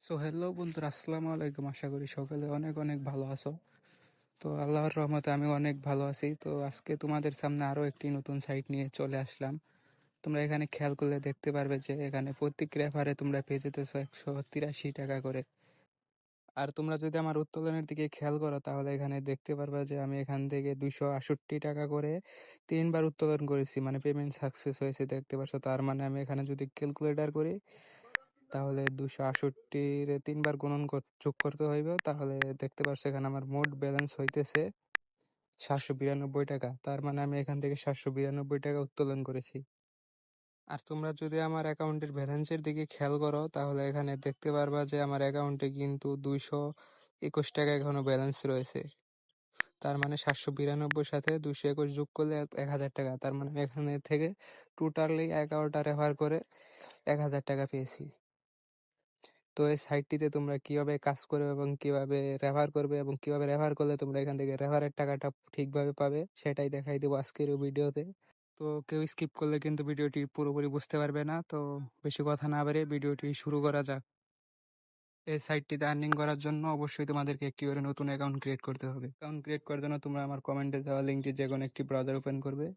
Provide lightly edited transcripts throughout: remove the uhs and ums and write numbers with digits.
So hello বন্ধুরা, আসসালামু আলাইকুম। আশা করি সকলে অনেক অনেক ভালো আছো। তো আল্লাহর রহমতে আমি অনেক ভালো আছি। তো আজকে তোমাদের সামনে আরও একটি নতুন সাইট নিয়ে চলে আসলাম। তোমরা এখানে খেয়াল করলে দেখতে পারবে যে এখানে প্রত্যেক রেফারে তোমরা পেয়ে যেতেছো 183 টাকা করে। আর তোমরা যদি আমার উত্তোলনের দিকে খেয়াল করো তাহলে এখানে দেখতে পারবে যে আমি এখান থেকে 268 টাকা করে 3বার উত্তোলন করেছি, মানে পেমেন্ট সাকসেস হয়েছে দেখতে পাচ্ছ। তার মানে আমি এখানে যদি ক্যালকুলেটর করি তাহলে 268-র 3বার গুণন যোগ করতে হইবে। তাহলে দেখতে পাচ্ছ এখানে আমার মোট ব্যালেন্স হইতেছে 792 টাকা। তার মানে আমি এখান থেকে 792 টাকা উত্তোলন করেছি। আর তোমরা যদি আমার অ্যাকাউন্টের ব্যালেন্সের দিকে খেয়াল করো তাহলে এখানে দেখতে পারবা যে আমার অ্যাকাউন্টে কিন্তু 221 টাকা এখনো ব্যালেন্স রয়েছে। তার মানে 792 সাথে 221 যোগ করলে 1000 টাকা। তার মানে আমি এখানে থেকে টোটালি 11টা রেফার করে 1000 টাকা পেয়েছি। তো এই সাইটটিতে তোমরা কিভাবে কাজ করবে এবং কিভাবে রেফার করবে এবং কিভাবে রেফার করলে তোমরা এখান থেকে রেফারের টাকাটা ঠিকভাবে পাবে সেটাই দেখাই দেবো আজকের এই ভিডিওতে। তো কেউ স্কিপ করলে কিন্তু ভিডিওটি পুরোপুরি বুঝতে পারবে না। তো বেশি কথা না বাড়িয়ে ভিডিওটি শুরু করা যাক। এই সাইটটিতে আর্নিং করার জন্য অবশ্যই তোমাদেরকে একটি করে নতুন অ্যাকাউন্ট ক্রিয়েট করতে হবে। অ্যাকাউন্ট ক্রিয়েট করার জন্য তোমরা আমার কমেন্টে দেওয়া লিঙ্কটি যে কোনো একটি ব্রাউজার ওপেন করবে।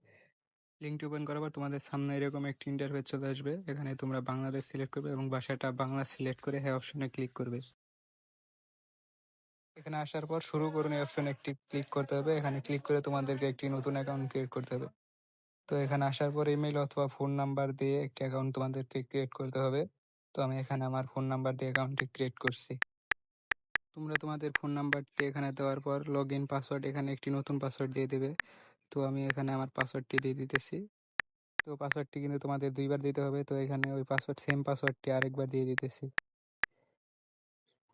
লিঙ্কটি ওপেন করার পর তোমাদের সামনে এরকম একটি ইন্টারফেস চলে আসবে। এখানে তোমরা বাংলাদেশ সিলেক্ট করবে এবং ভাষাটা বাংলা সিলেক্ট করে হ্যাঁ অপশনে ক্লিক করবে। এখানে আসার পর শুরু করুন এই অপশনে একটি ক্লিক করতে হবে। এখানে ক্লিক করে তোমাদেরকে একটি নতুন অ্যাকাউন্ট ক্রিয়েট করতে হবে। তো এখানে আসার পর ইমেল অথবা ফোন নাম্বার দিয়ে একটি অ্যাকাউন্ট তোমাদেরকে ক্রিয়েট করতে হবে। তো আমি এখানে আমার ফোন নাম্বার দিয়ে অ্যাকাউন্টটি ক্রিয়েট করছি। তোমরা তোমাদের ফোন নাম্বারটি এখানে দেওয়ার পর লগ ইন পাসওয়ার্ড এখানে একটি নতুন পাসওয়ার্ড দিয়ে দেবে। তো আমি এখানে আমার পাসওয়ার্ডটি দিয়ে দিতেছি। তো পাসওয়ার্ডটি কিন্তু তোমাদের 2বার দিতে হবে। তো এখানে ওই পাসওয়ার্ড সেম পাসওয়ার্ডটি আরেকবার দিয়ে দিতেছি।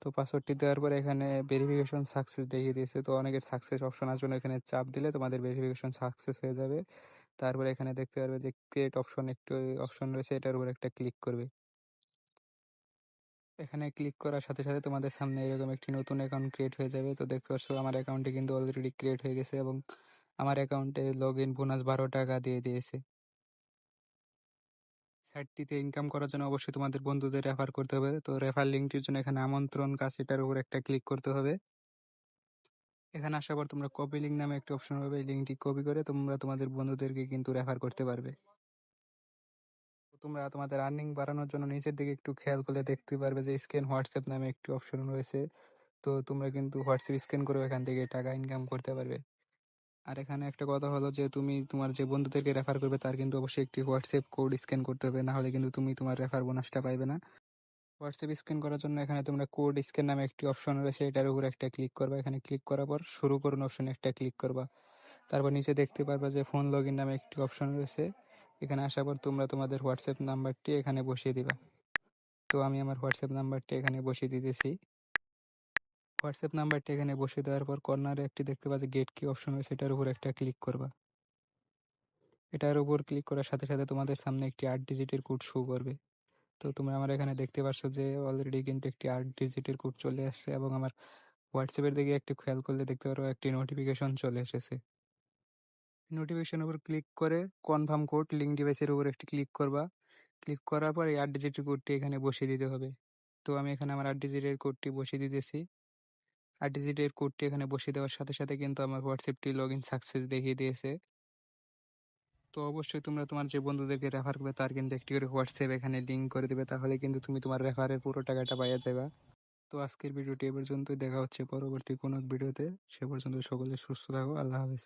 তো পাসওয়ার্ডটি দেওয়ার পরে এখানে ভেরিফিকেশন সাকসেস দেখিয়ে দিয়েছে। তো অনেকের সাকসেস অপশন আছে, এখানে চাপ দিলে তোমাদের ভেরিফিকেশন সাকসেস হয়ে যাবে। তারপরে এখানে দেখতে পারবে যে ক্রিয়েট অপশন একটু অপশন রয়েছে, এটার উপর একটা ক্লিক করবে। এখানে ক্লিক করার সাথে সাথে তোমাদের সামনে এরকম একটি নতুন অ্যাকাউন্ট ক্রিয়েট হয়ে যাবে। তো দেখতে পাচ্ছ আমার অ্যাকাউন্টে কিন্তু অলরেডি ক্রিয়েট হয়ে গেছে এবং আমার অ্যাকাউন্টে লগ ইন বোনাস 12 টাকা দিয়ে দিয়েছে। সাইটটিতে ইনকাম করার জন্য অবশ্যই তোমাদের বন্ধুদের রেফার করতে হবে। তো রেফার লিঙ্কটির জন্য এখানে আমন্ত্রণ কাজ, এটার উপর একটা ক্লিক করতে হবে। এখানে আসার পর তোমরা কপি লিঙ্ক নামে একটা অপশন পাবে, এই লিঙ্কটি কপি করে তোমরা তোমাদের বন্ধুদেরকে কিন্তু রেফার করতে পারবে। তো তোমরা তোমাদের আর্নিং বাড়ানোর জন্য নিচের দিকে একটু খেয়াল করলে দেখতে পারবে যে স্ক্যান হোয়াটসঅ্যাপ নামে একটি অপশন রয়েছে। তো তোমরা কিন্তু হোয়াটসঅ্যাপ স্ক্যান করে এখান থেকে টাকা ইনকাম করতে পারবে। আর এখানে একটা কথা হলো যে তুমি তোমার যে বন্ধুদেরকে রেফার করবে তার কিন্তু অবশ্যই একটি হোয়াটসঅ্যাপ কোড স্ক্যান করতে হবে, না হলে কিন্তু তুমি তোমার রেফার বোনাসটা পাইবে না। হোয়াটসঅ্যাপ স্ক্যান করার জন্য এখানে তোমরা কোড স্ক্যান নামে একটি অপশন রয়েছে, এটার উপর একটা ক্লিক করবা। এখানে ক্লিক করার পর শুরু করুন অপশনে একটা ক্লিক করবা। তারপর নিচে দেখতে পারবা যে ফোন লগ ইন নামে একটি অপশন রয়েছে। এখানে আসার পর তোমরা তোমাদের হোয়াটসঅ্যাপ নাম্বারটি এখানে বসিয়ে দিবা। তো আমি আমার হোয়াটসঅ্যাপ নাম্বারটি এখানে বসিয়ে দিতেছি। হোয়াটসঅ্যাপ নাম্বারটি এখানে বসিয়ে দেওয়ার পর কর্নারে একটি দেখতে পাচ্ছি গেট কি অপশন রয়েছে, এটার উপর একটা ক্লিক করবা। এটার উপর ক্লিক করার সাথে সাথে তোমাদের সামনে একটি 8 ডিজিটের কোড শো করবে। তো তোমরা আমার এখানে দেখতে পাচ্ছ যে অলরেডি কিন্তু একটি 8 ডিজিটের কোড চলে আসছে এবং আমার হোয়াটসঅ্যাপের দিকে একটু খেয়াল করলে দেখতে পারো একটি নোটিফিকেশন চলে এসেছে। নোটিফিকেশনের উপর ক্লিক করে কনফার্ম কোড লিঙ্ক ডিভাইসের উপর একটি ক্লিক করবা। ক্লিক করার পর এই 8 ডিজিটের কোডটি এখানে বসিয়ে দিতে হবে। তো আমি এখানে আমার 8 ডিজিটের কোডটি বসিয়ে দিতেছি। 8 ডিজিটের কোডটি এখানে বসিয়ে দেওয়ার সাথে সাথে কিন্তু আমার হোয়াটসঅ্যাপটি লগ ইন সাকসেস দেখিয়ে দিয়েছে। তো অবশ্যই তোমরা তোমার যে বন্ধুদেরকে রেফার করবে তার কিন্তু একটি করে হোয়াটসঅ্যাপ এখানে লিঙ্ক করে দেবে, তাহলে কিন্তু তুমি তোমার রেফারের পুরো টাকাটা পাইয়া যাবে। তো আজকের ভিডিওটি এ পর্যন্তই, দেখা হচ্ছে পরবর্তী কোনো এক ভিডিওতে। সে পর্যন্ত সকলে সুস্থ থাকো। আল্লাহ হাফেজ।